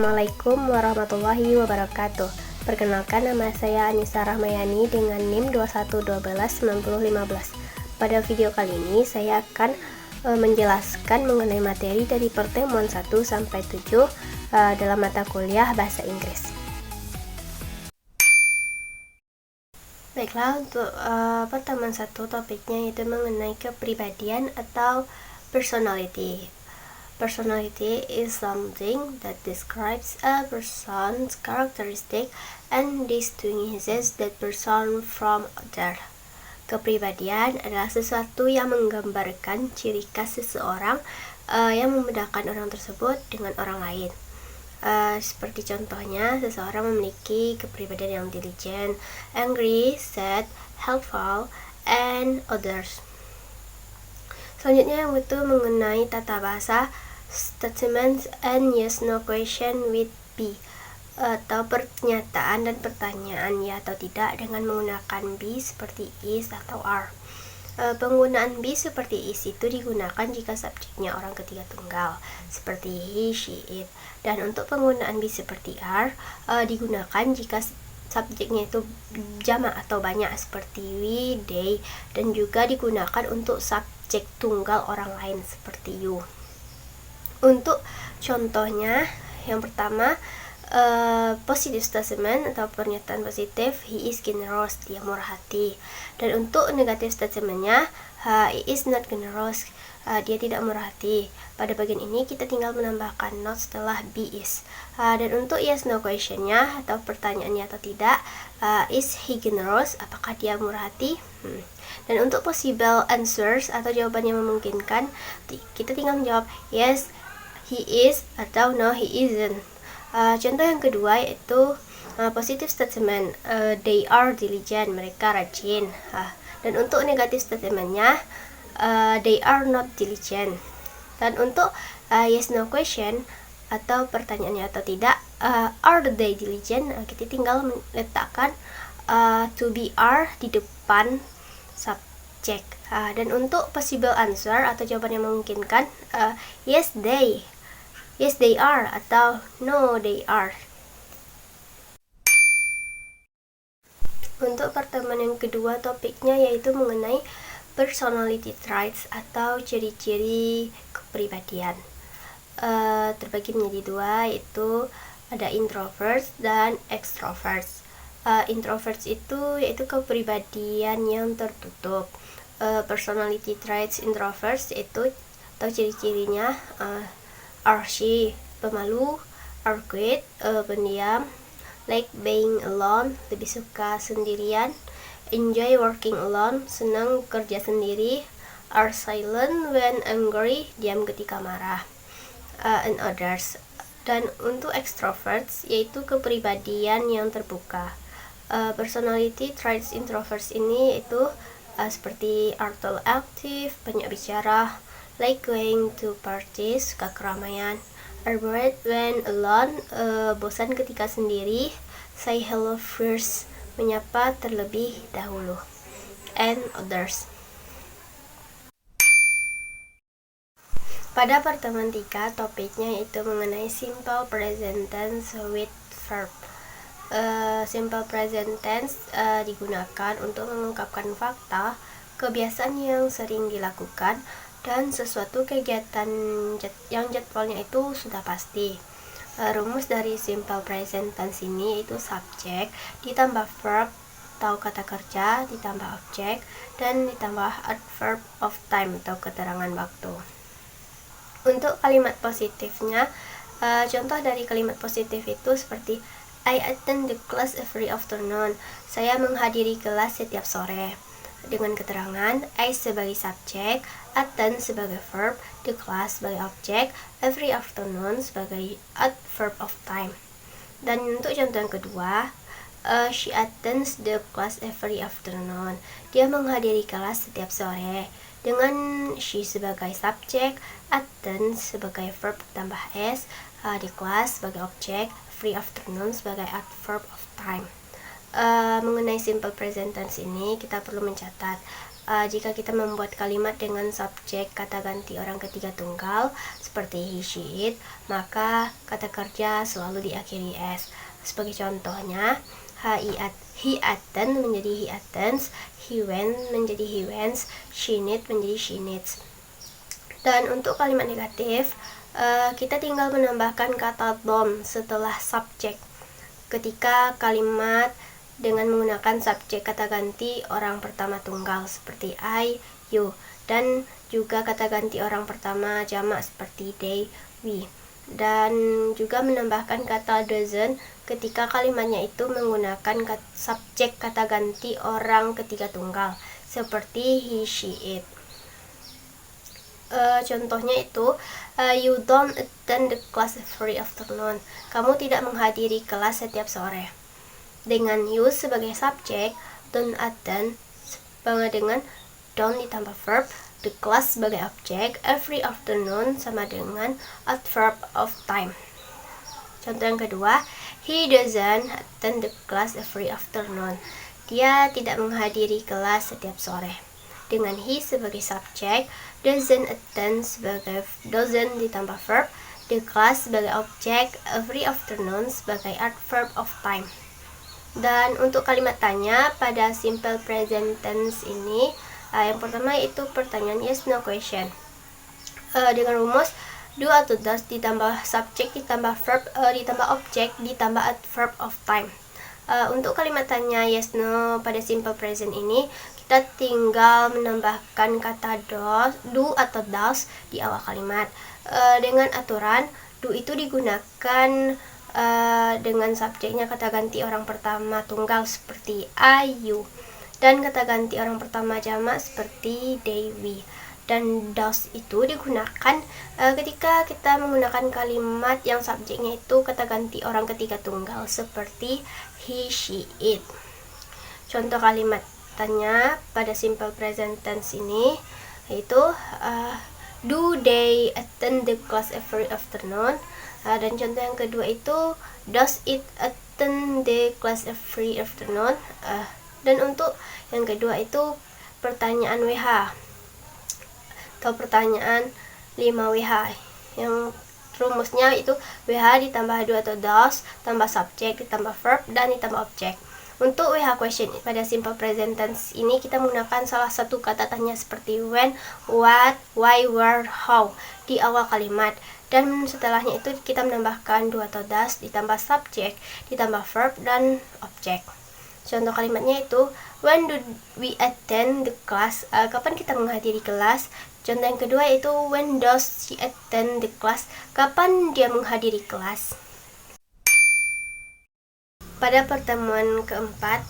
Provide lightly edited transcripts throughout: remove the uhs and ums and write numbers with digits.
Assalamualaikum warahmatullahi wabarakatuh. Perkenalkan, nama saya Anissa Rahmayani dengan NIM 21129015. Pada video kali ini saya akan menjelaskan mengenai materi dari pertemuan 1 sampai 7 dalam mata kuliah Bahasa Inggris. Baiklah, untuk pertemuan 1 topiknya yaitu mengenai kepribadian atau personality. Personality is something that describes a person's characteristic and distinguishes that person from other. Kepribadian adalah sesuatu yang menggambarkan ciri khas seseorang yang membedakan orang tersebut dengan orang lain. Seperti contohnya, seseorang memiliki kepribadian yang diligent, angry, sad, helpful, and others. Selanjutnya yang betul mengenai tata bahasa statements and yes no question with be, atau pernyataan dan pertanyaan ya atau tidak dengan menggunakan be seperti is atau are. Penggunaan be seperti is itu digunakan jika subjeknya orang ketiga tunggal seperti he, she, it, dan untuk penggunaan be seperti are digunakan jika subjeknya itu jamak atau banyak seperti we, they, dan juga digunakan untuk subjek tunggal orang lain seperti you. Untuk contohnya, yang pertama, positive statement atau pernyataan positif, he is generous, dia murah hati. Dan untuk negative statementnya, he is not generous, dia tidak murah hati. Pada bagian ini kita tinggal menambahkan not setelah be is. Dan untuk yes no questionnya atau pertanyaannya atau tidak, is he generous, apakah dia murah hati? Dan untuk possible answers atau jawaban yang memungkinkan, kita tinggal menjawab yes he is atau no he isn't. Contoh yang kedua yaitu positive statement, they are diligent, mereka rajin. Dan untuk negative statementnya, they are not diligent. Dan untuk yes no question atau pertanyaannya atau tidak, are they diligent, kita tinggal meletakkan to be are di depan subjek. Dan untuk possible answer atau jawaban yang memungkinkan, yes they are atau no they are. Untuk pertemuan yang kedua topiknya yaitu mengenai personality traits atau ciri-ciri kepribadian. Terbagi menjadi dua, yaitu ada introverts dan extroverts. Introverts itu yaitu kepribadian yang tertutup. Personality traits introverts itu atau ciri-cirinya are shy, pemalu, are quiet, pendiam, like being alone, lebih suka sendirian, enjoy working alone, senang kerja sendiri, are silent when angry, diam ketika marah, and others. Dan untuk extroverts yaitu kepribadian yang terbuka. Personality traits introverts ini itu seperti are active, banyak bicara, like going to parties, suka keramaian, are bored when alone, bosan ketika sendiri, say hello first, menyapa terlebih dahulu, and others. Pada pertemuan 3 topiknya yaitu mengenai simple present tense with verb. Simple present tense digunakan untuk mengungkapkan fakta, kebiasaan yang sering dilakukan, dan sesuatu kegiatan yang jadwalnya itu sudah pasti. Rumus dari simple present tense ini itu subjek ditambah verb atau kata kerja ditambah objek dan ditambah adverb of time atau keterangan waktu. Untuk kalimat positifnya, contoh dari kalimat positif itu seperti I attend the class every afternoon, saya menghadiri kelas setiap sore. Dengan keterangan I sebagai subjek, attend sebagai verb, the class sebagai objek, every afternoon sebagai adverb of time. Dan untuk contoh yang kedua, she attends the class every afternoon, dia menghadiri kelas setiap sore. Dengan she sebagai subjek, attend sebagai verb tambah s, the class sebagai objek, every afternoon sebagai adverb of time. Mengenai simple present tense ini kita perlu mencatat Jika kita membuat kalimat dengan subjek kata ganti orang ketiga tunggal seperti he, she, it, maka kata kerja selalu diakhiri s. Sebagai contohnya, he attend menjadi he attends, he went menjadi he wents, she knit menjadi she knits. Dan untuk kalimat negatif, kita tinggal menambahkan kata don't setelah subjek ketika kalimat dengan menggunakan subjek kata ganti orang pertama tunggal seperti I, you, dan juga kata ganti orang pertama jamak seperti they, we, dan juga menambahkan kata doesn't ketika kalimatnya itu menggunakan subjek kata ganti orang ketiga tunggal seperti he, she, it. Contohnya itu, you don't attend the class every afternoon. Kamu tidak menghadiri kelas setiap sore. Dengan you sebagai subjek, don't attend sama dengan don't ditambah verb, the class sebagai objek, every afternoon sama dengan adverb of time. Contoh yang kedua, he doesn't attend the class every afternoon. Dia tidak menghadiri kelas setiap sore. Dengan he sebagai subjek, doesn't attend sebagai doesn't ditambah verb, the class sebagai objek, every afternoon sebagai adverb of time. Dan untuk kalimat tanya pada simple present tense ini, yang pertama itu pertanyaan yes no question. Dengan rumus do atau does ditambah subjek ditambah verb ditambah objek ditambah adverb of time. Untuk kalimat tanya yes no pada simple present ini, kita tinggal menambahkan kata do atau does di awal kalimat. Dengan aturan do itu digunakan dengan subjeknya kata ganti orang pertama tunggal seperti I, you, dan kata ganti orang pertama jamak seperti they, we. Dan does itu digunakan ketika kita menggunakan kalimat yang subjeknya itu kata ganti orang ketiga tunggal seperti he, she, it. Contoh kalimat tanya pada simple present tense ini yaitu do they attend the class every afternoon? Dan contoh yang kedua itu does it attend the class every afternoon? Dan untuk yang kedua itu pertanyaan WH atau pertanyaan 5WH yang rumusnya itu WH ditambah do atau does tambah subjek ditambah verb dan ditambah objek. Untuk WH question pada simple present tense ini kita menggunakan salah satu kata tanya seperti when, what, why, where, how di awal kalimat. Dan setelahnya itu kita menambahkan do atau does ditambah subjek ditambah verb dan objek. Contoh kalimatnya itu when do we attend the class? Kapan kita menghadiri kelas? Contoh yang kedua itu when does she attend the class? Kapan dia menghadiri kelas? Pada pertemuan keempat,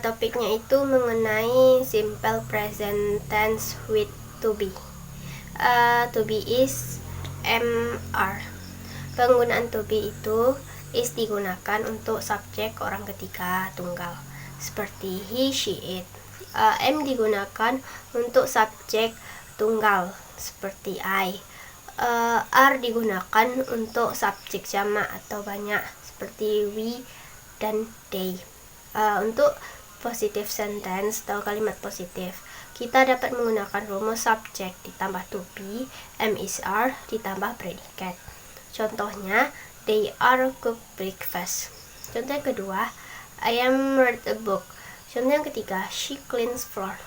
topiknya itu mengenai simple present tense with to be. To be is MR. Penggunaan to be itu is digunakan untuk subjek orang ketiga tunggal seperti he, she, it. M digunakan untuk subjek tunggal seperti I. R digunakan untuk subjek jamak atau banyak seperti we dan they. Untuk positive sentence atau kalimat positif, kita dapat menggunakan rumus subjek ditambah to be, am is are ditambah predikat. Contohnya, they are cook breakfast. Contoh yang kedua, I am read a book. Contoh yang ketiga, she cleans floor.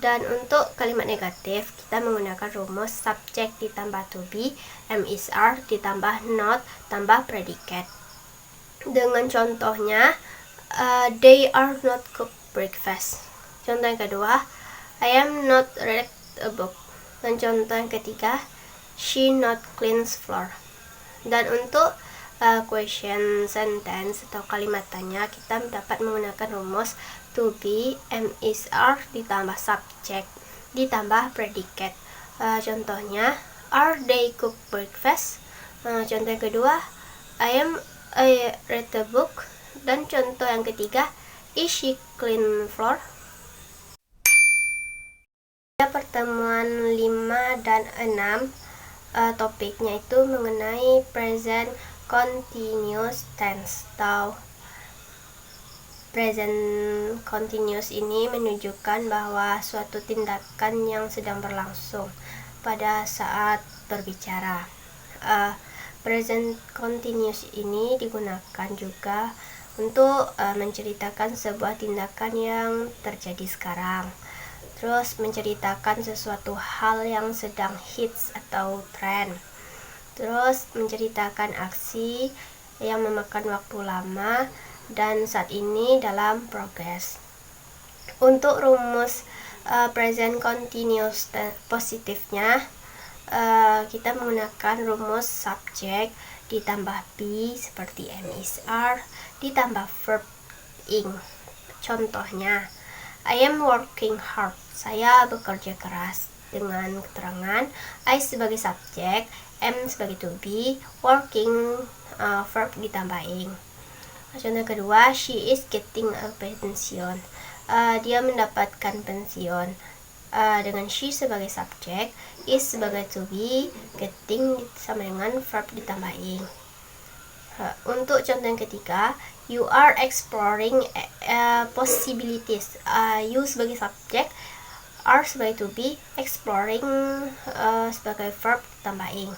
Dan untuk kalimat negatif, kita menggunakan rumus subjek ditambah to be, am is are ditambah not tambah predikat. Dengan contohnya, they are not cook breakfast. Contoh yang kedua, I am not read a book. Dan contoh yang ketiga, she not cleans floor. Dan untuk question sentence atau kalimat tanya, kita dapat menggunakan rumus to be, am is are ditambah subjek ditambah predikat. Contohnya, are they cook breakfast? Contoh yang kedua, I read the book. Dan contoh yang ketiga, is she clean floor? Pada pertemuan 5 dan 6, topiknya itu mengenai present continuous tense atau present continuous ini menunjukkan bahwa suatu tindakan yang sedang berlangsung pada saat berbicara. Present continuous ini digunakan juga untuk menceritakan sebuah tindakan yang terjadi sekarang. Terus menceritakan sesuatu hal yang sedang hits atau trend. Terus menceritakan aksi yang memakan waktu lama dan saat ini dalam progress. Untuk rumus present continuous positifnya, kita menggunakan rumus subject ditambah be seperti am is are ditambah verb ing. Contohnya, I am working hard. Saya bekerja keras. Dengan keterangan I sebagai subjek, am sebagai to be, working verb ditambah ing. Contoh kedua, she is getting a pension. Dia mendapatkan pensiun. Dengan she sebagai subjek, is sebagai to be, getting sama dengan verb ditambah ing. Untuk contoh yang ketiga, you are exploring possibilities. You sebagai subjek, are sebagai to be, exploring sebagai verb ditambah ing.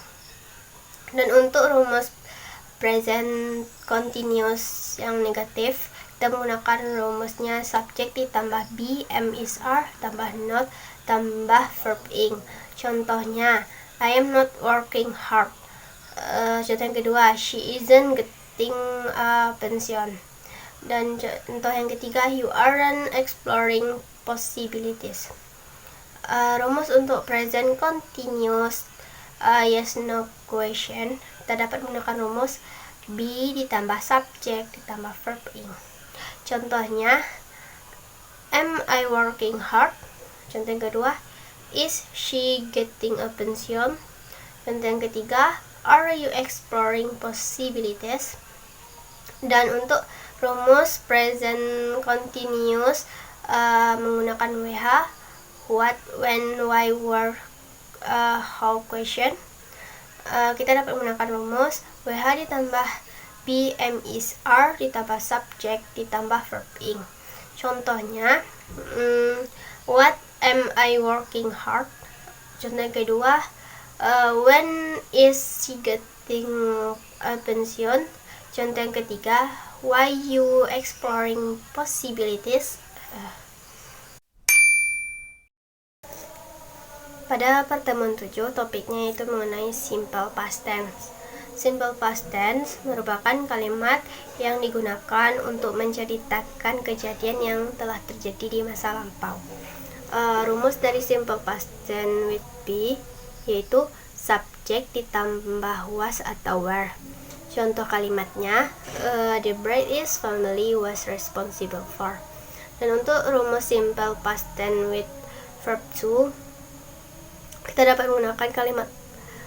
Dan untuk rumus present continuous yang negatif, kita menggunakan rumusnya subjek ditambah be, am is are, tambah not, tambah verb ing. Contohnya, I am not working hard. Contoh yang kedua, she isn't getting pension. Dan contoh yang ketiga, you aren't exploring possibilities. Rumus untuk present continuous yes no question, kita dapat menggunakan rumus be ditambah subjek ditambah verb ing. Contohnya, am I working hard? Contoh yang kedua, is she getting a pension? Contoh yang ketiga, are you exploring possibilities? Dan untuk rumus present continuous menggunakan WH, what, when, why, where, how question, kita dapat menggunakan rumus WH ditambah be, am, is, are ditambah subjek ditambah verb ing. Contohnya, what am I working hard? Contoh yang kedua, when is she getting a pension? Contoh yang ketiga, why you exploring possibilities? Pada pertemuan 7, topiknya itu mengenai simple past tense. Simple past tense merupakan kalimat yang digunakan untuk menceritakan kejadian yang telah terjadi di masa lampau. Rumus dari simple past tense with be yaitu subjek ditambah was atau were. Contoh kalimatnya, the British family was responsible for. Dan untuk rumus simple past tense with verb to, kita dapat menggunakan kalimat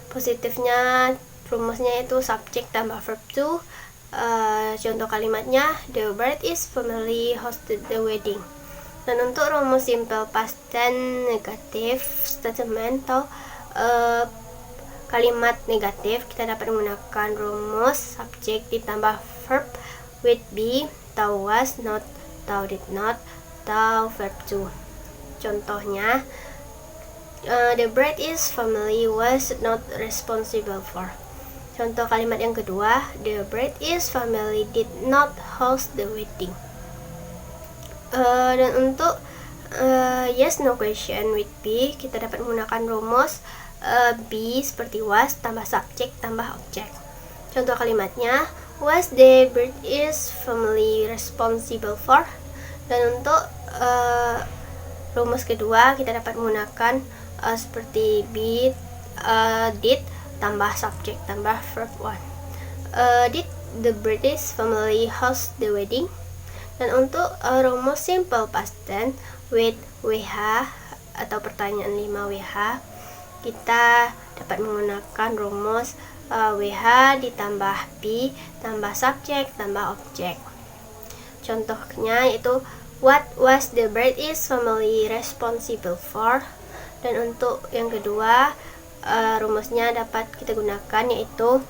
positifnya, rumusnya itu subjek tambah verb to. Contoh kalimatnya, the British family hosted the wedding. Dan untuk rumus simple past tense negative statement atau kalimat negatif, kita dapat menggunakan rumus subjek ditambah verb with be, atau was, not, atau did not, atau verb to. Contohnya, the British family was not responsible for. Contoh kalimat yang kedua, the British family did not host the wedding. Dan untuk yes no question with be, kita dapat menggunakan rumus be seperti was tambah subjek tambah objek. Contoh kalimatnya, was the British family responsible for? Dan untuk rumus kedua, kita dapat menggunakan seperti be, did tambah subjek tambah verb one. Did the British family host the wedding? Dan untuk rumus simple past tense with WH atau pertanyaan 5 WH, kita dapat menggunakan rumus WH ditambah be tambah subjek tambah objek. Contohnya yaitu, what was the British family responsible for? Dan untuk yang kedua, rumusnya dapat kita gunakan yaitu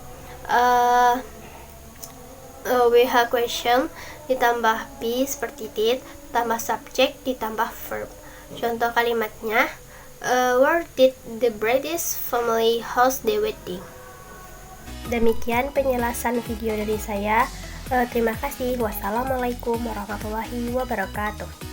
WH question ditambah be seperti did, tambah subject, ditambah verb. Contoh kalimatnya, where did the British family host the wedding? Demikian penjelasan video dari saya. Terima kasih. Wassalamualaikum warahmatullahi wabarakatuh.